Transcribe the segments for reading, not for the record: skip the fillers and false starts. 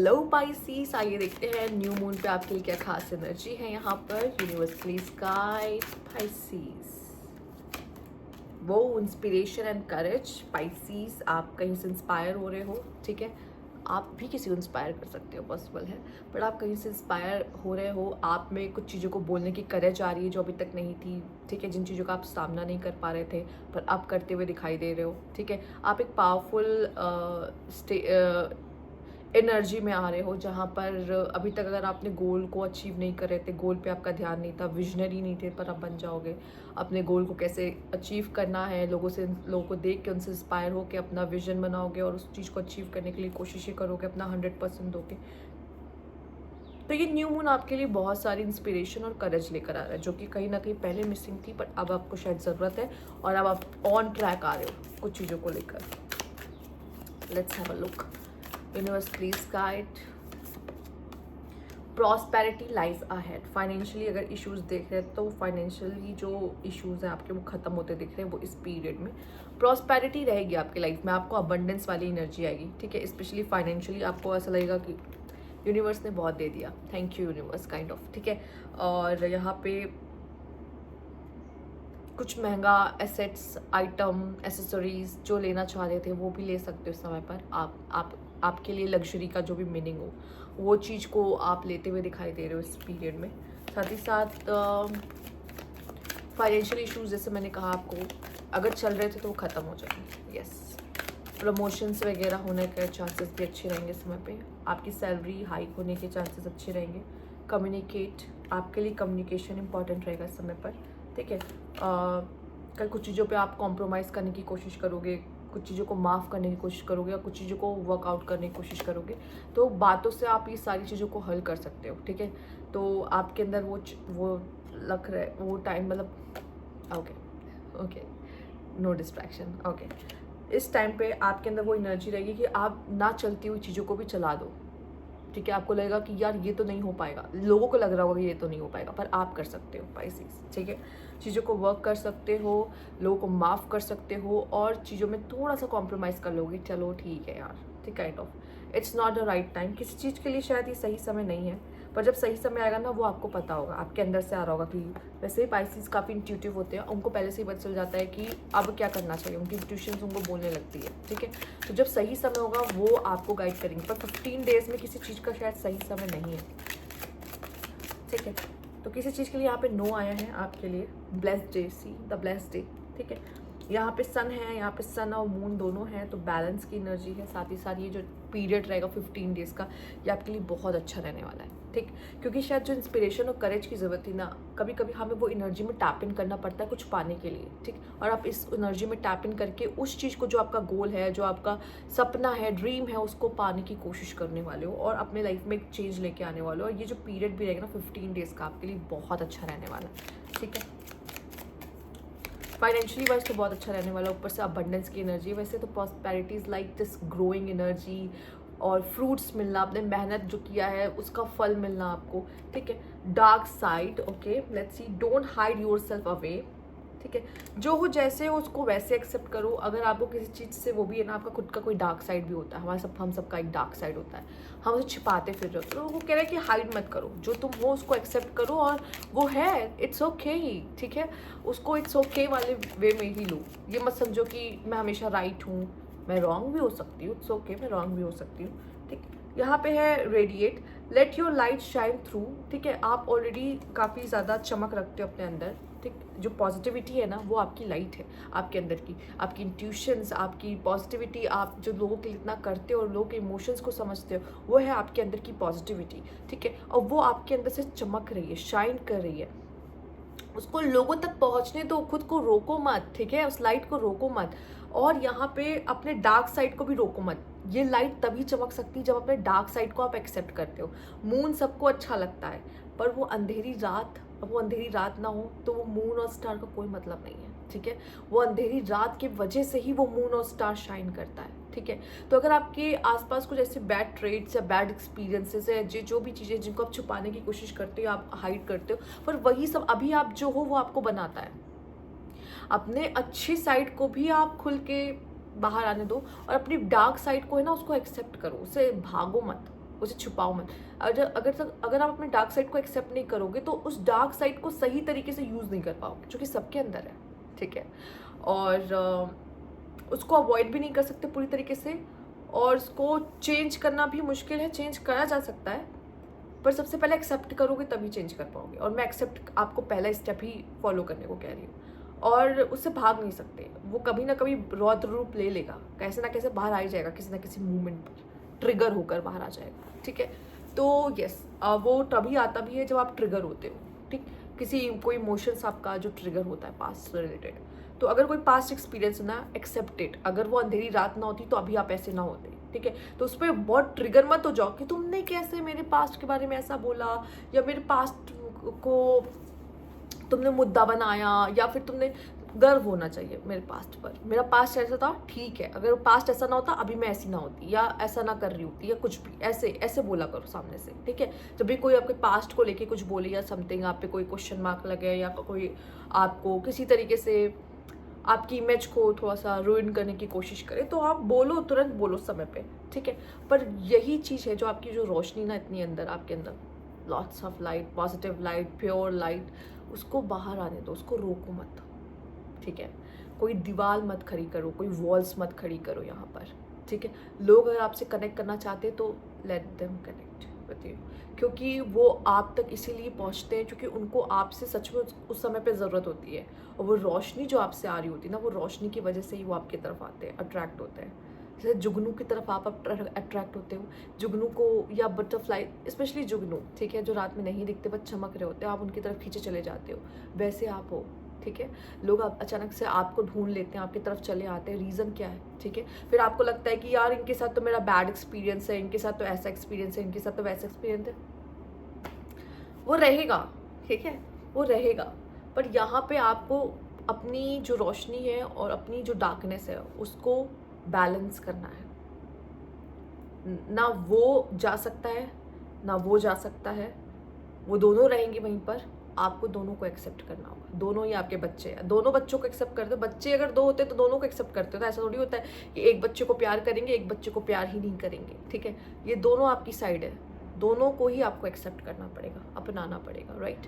Hello पाइसीस, आइए देखते हैं न्यू मून पे आपके लिए क्या खास एनर्जी है। यहाँ पर यूनिवर्सली स्काई पाइसीस, वो इंस्पिरेशन एंड करेज। पाइसीस, आप कहीं से इंस्पायर हो रहे हो, ठीक है। आप भी किसी को इंस्पायर कर सकते हो, पॉसिबल है, बट आप कहीं से इंस्पायर हो रहे हो। आप में कुछ चीज़ों को बोलने की करेज आ रही है जो अभी तक नहीं थी, ठीक है। जिन चीज़ों का आप सामना नहीं कर पा रहे थे पर आप करते हुए दिखाई दे रहे हो, ठीक है। आप एक पावरफुल एनर्जी में आ रहे हो जहाँ पर अभी तक अगर आपने गोल को अचीव नहीं कर रहे थे, गोल पे आपका ध्यान नहीं था, विजनरी नहीं थे, पर अब बन जाओगे। अपने गोल को कैसे अचीव करना है, लोगों को देख के उनसे इंस्पायर होकर अपना विजन बनाओगे और उस चीज़ को अचीव करने के लिए कोशिशें करोगे, अपना 100% दोगे। तो ये न्यू मून आपके लिए बहुत सारी इंस्पिरेशन और करेज लेकर आ रहा है, जो कि कहीं ना कहीं पहले मिसिंग थी, बट अब आपको शायद ज़रूरत है और अब आप ऑन ट्रैक आ रहे हो कुछ चीज़ों को लेकर। Let's have a look. Universe please guide. Prosperity lies ahead. Financially अगर इश्यूज देख रहे हैं तो फाइनेंशियली जो इश्यूज हैं आपके वो खत्म होते दिख रहे हैं, वो इस पीरियड में प्रॉस्पेरिटी रहेगी आपकी लाइफ में। आपको अबंडेंस वाली एनर्जी आएगी, ठीक है। स्पेशली फाइनेंशियली आपको ऐसा लगेगा कि यूनिवर्स ने बहुत दे दिया, thank you universe, kind of, ठीक है। और यहाँ पे कुछ महंगा एसेट्स, आइटम, एसेसरीज जो लेना चाह रहे थे वो भी ले सकते हो इस समय पर। आपके लिए लग्जरी का जो भी मीनिंग हो वो चीज़ को आप लेते हुए दिखाई दे रहे हो इस पीरियड में। साथ ही साथ फाइनेंशियल इश्यूज, जैसे मैंने कहा आपको, अगर चल रहे थे तो वो ख़त्म हो जाएंगे। यस, प्रमोशंस वगैरह होने के चांसेस भी अच्छे रहेंगे इस समय पे। आपकी सैलरी हाइक होने के चांसेस अच्छे रहेंगे। कम्युनिकेट, आपके लिए कम्युनिकेशन इंपॉर्टेंट रहेगा इस समय पर, ठीक है। कल कुछ चीज़ों पे आप कॉम्प्रोमाइज़ करने की कोशिश करोगे, कुछ चीज़ों को माफ़ करने की कोशिश करोगे, या कुछ चीज़ों को वर्कआउट करने की कोशिश करोगे। तो बातों से आप ये सारी चीज़ों को हल कर सकते हो, ठीक है। तो आपके अंदर वो लग रहा है, वो टाइम, मतलब okay okay, no distraction, okay. इस टाइम पे आपके अंदर वो एनर्जी रहेगी कि आप ना चलती हुई चीज़ों को भी चला दो, ठीक है। आपको लगेगा कि यार ये तो नहीं हो पाएगा, लोगों को लग रहा होगा कि ये तो नहीं हो पाएगा, पर आप कर सकते हो पाइसेस, ठीक है। चीज़ों को वर्क कर सकते हो, लोगों को माफ़ कर सकते हो, और चीज़ों में थोड़ा सा कॉम्प्रोमाइज़ कर लोगे, चलो ठीक है यार, ठीक, kind of. It's not the right time, किसी चीज़ के लिए शायद ये सही समय नहीं है, पर जब सही समय आएगा ना, वो आपको पता होगा, आपके अंदर से आ रहा होगा कि वैसे ही पाइसेस काफ़ी इंट्यूटिव होते हैं, उनको पहले से ही पता चल जाता है कि अब क्या करना चाहिए, उनकी इंट्यूशंस उनको बोलने लगती है, ठीक है। तो जब सही समय होगा वो आपको गाइड करेंगे, पर 15 डेज में किसी चीज़ का शायद सही समय नहीं है, ठीक है। तो किसी चीज़ के लिए यहाँ पे नो आया है आपके लिए। Blessed day, see the blessed day, ठीक है। यहाँ पे सन है, यहाँ पे सन और मून दोनों हैं, तो बैलेंस की एनर्जी है। साथ ही साथ ये जो पीरियड रहेगा 15 डेज का, ये आपके लिए बहुत अच्छा रहने वाला है, ठीक। क्योंकि शायद जो इंस्पिरेशन और करेज की ज़रूरत थी ना, कभी कभी हमें वो एनर्जी में टैप इन करना पड़ता है कुछ पाने के लिए, ठीक। और आप इस एनर्जी में टैप इन करके उस चीज़ को, जो आपका गोल है, जो आपका सपना है, ड्रीम है, उसको पाने की कोशिश करने वाले हो और अपने लाइफ में एक चेंज लेके आने वाले हो। और ये जो पीरियड भी रहेगा ना 15 डेज का, आपके लिए बहुत अच्छा रहने वाला है, ठीक है। फाइनेंशियली वाइज तो बहुत अच्छा रहने वाला, ऊपर से अबंडेंस की एनर्जी। वैसे तो prosperities like this growing energy और फ्रूट्स मिलना, आपने मेहनत जो किया है उसका फल मिलना आपको, ठीक है। Dark side, okay, let's see, don't hide your self away, ठीक है। जो हो जैसे हो उसको वैसे एक्सेप्ट करो। अगर आपको किसी चीज़ से वो भी है ना, आपका खुद का कोई डार्क साइड भी होता है, हम सबका एक डार्क साइड होता है, हम उसे छिपाते फिर रहे हो। तो वो कह रहे हैं कि हाइड मत करो, जो तुम हो उसको एक्सेप्ट करो, और वो है, इट्स ओके ही, ठीक है। उसको इट्स ओके वाले वे में ही लो। ये मत समझो कि मैं हमेशा राइट हूँ, मैं रॉन्ग भी हो सकती हूँ, इट्स ओके, मैं रॉन्ग भी हो सकती हूँ, ठीक। यहाँ पे है radiate, let your light shine through, ठीक है। आप ऑलरेडी काफ़ी ज़्यादा चमक रखते हो अपने अंदर, ठीक। जो पॉजिटिविटी है ना, वो आपकी लाइट है आपके अंदर की, आपकी इंट्यूशंस, आपकी पॉजिटिविटी, आप जो लोगों के लिए इतना करते हो और लोगों के इमोशंस को समझते हो, वो है आपके अंदर की पॉजिटिविटी, ठीक है। और वो आपके अंदर से चमक रही है, शाइन कर रही है। उसको लोगों तक पहुंचने दो, खुद को रोको मत, ठीक है। उस लाइट को रोको मत, और यहाँ पे अपने डार्क साइड को भी रोको मत। ये लाइट तभी चमक सकती है जब अपने डार्क साइड को आप एक्सेप्ट करते हो। मून सबको अच्छा लगता है, पर वो अंधेरी रात, अब वो अंधेरी रात ना हो तो वो मून और स्टार का कोई मतलब नहीं है, ठीक है। वो अंधेरी रात की वजह से ही वो मून और स्टार शाइन करता है, ठीक है। तो अगर आपके आसपास कुछ ऐसे बैड ट्रेड्स या बैड एक्सपीरियंसेस है, जो भी चीज़ें जिनको आप छुपाने की कोशिश करते हो, आप हाइड करते हो, पर वही सब अभी आप जो हो वो आपको बनाता है। अपने अच्छी साइड को भी आप खुल के बाहर आने दो, और अपनी डार्क साइड को है ना, उसको एक्सेप्ट करो, उसे भागो मत, उसे छुपाओ मत। अगर आप अपने डार्क साइड को एक्सेप्ट नहीं करोगे तो उस डार्क साइड को सही तरीके से यूज़ नहीं कर पाओगे, जो कि सबके अंदर है, ठीक है। और उसको अवॉइड भी नहीं कर सकते पूरी तरीके से, और उसको चेंज करना भी मुश्किल है। चेंज करा जा सकता है, पर सबसे पहले एक्सेप्ट करोगे तभी चेंज कर पाओगे। और मैं एक्सेप्ट आपको पहला स्टेप ही फॉलो करने को कह रही हूँ, और उससे भाग नहीं सकते। वो कभी ना कभी रौद्र रूप ले लेगा, कैसे ना कैसे बाहर आ ही जाएगा, किसी ना किसी मूवमेंट पर ट्रिगर होकर बाहर आ जाएगा, ठीक है। तो यस, वो तभी आता भी है जब आप ट्रिगर होते हो, ठीक। किसी कोई इमोशंस आपका जो ट्रिगर होता है पास्ट से रिलेटेड, तो अगर कोई पास्ट एक्सपीरियंस ना, एक्सेप्ट इट। अगर वो अंधेरी रात ना होती तो अभी आप ऐसे ना होते, ठीक है। तो उस पर बहुत ट्रिगर मत हो जाओ कि तुमने कैसे मेरे पास्ट के बारे में ऐसा बोला, या मेरे पास्ट को तुमने मुद्दा बनाया, या फिर तुमने गर्व होना चाहिए मेरे पास्ट पर। मेरा पास्ट ऐसा था, ठीक है। अगर पास्ट ऐसा ना होता अभी मैं ऐसी ना होती, या ऐसा ना कर रही होती, या कुछ भी ऐसे ऐसे बोला करो सामने से, ठीक है। जब भी कोई आपके पास्ट को लेके कुछ बोले, या समथिंग आप पे कोई क्वेश्चन मार्क लगे, या कोई आपको किसी तरीके से आपकी इमेज को थोड़ा सा रूइन करने की कोशिश करे, तो आप बोलो, तुरंत बोलो समय पे, ठीक है। पर यही चीज़ है जो आपकी जो रोशनी ना इतनी अंदर, आपके अंदर lots of light, positive light, pure light, उसको बाहर आने दो, उसको रोको मत, ठीक है। कोई दीवार मत खड़ी करो, कोई वॉल्स मत खड़ी करो यहाँ पर, ठीक है। लोग अगर आपसे कनेक्ट करना चाहते हैं तो let them connect with you, क्योंकि वो आप तक इसीलिए पहुँचते हैं क्योंकि उनको आपसे सच में उस समय पे ज़रूरत होती है। और वो रोशनी जो आपसे आ रही होती है ना, वो रोशनी की वजह से ही वो आपकी तरफ आते हैं, अट्रैक्ट होते हैं। जैसे जुगनू की तरफ आप अट्रैक्ट होते हो, जुगनू को, या बटरफ्लाई, स्पेशली जुगनू, ठीक है, जो रात में नहीं दिखते बट चमक रहे होते हैं, आप उनकी तरफ खींचे चले जाते हो, वैसे आप हो, ठीक है। लोग अचानक से आपको ढूंढ लेते हैं, आपकी तरफ चले आते हैं, रीज़न क्या है, ठीक है। फिर आपको लगता है कि यार इनके साथ तो मेरा बैड एक्सपीरियंस है, इनके साथ तो ऐसा एक्सपीरियंस है, इनके साथ तो वैसा एक्सपीरियंस है। वो रहेगा, ठीक है, वो रहेगा। पर यहाँ पे आपको अपनी जो रोशनी है और अपनी जो डार्कनेस है उसको बैलेंस करना है। ना वो जा सकता है ना वो जा सकता है, वो दोनों रहेंगे वहीं पर। आपको दोनों को एक्सेप्ट करना होगा। दोनों ही आपके बच्चे हैं, दोनों बच्चों को एक्सेप्ट करते हो। बच्चे अगर दो होते तो दोनों को एक्सेप्ट करते हो, तो ऐसा थोड़ी होता है कि एक बच्चे को प्यार करेंगे, एक बच्चे को प्यार ही नहीं करेंगे, ठीक है। ये दोनों आपकी साइड है, दोनों को ही आपको एक्सेप्ट करना पड़ेगा, अपनाना पड़ेगा, राइट।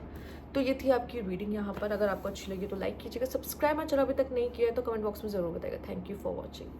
तो ये थी आपकी रीडिंग यहाँ पर। अगर आपको अच्छी लगी तो लाइक कीजिएगा, सब्सक्राइब चलो अभी तक नहीं किया है तो कमेंट बॉक्स में ज़रूर बताइएगा। Thank you for watching.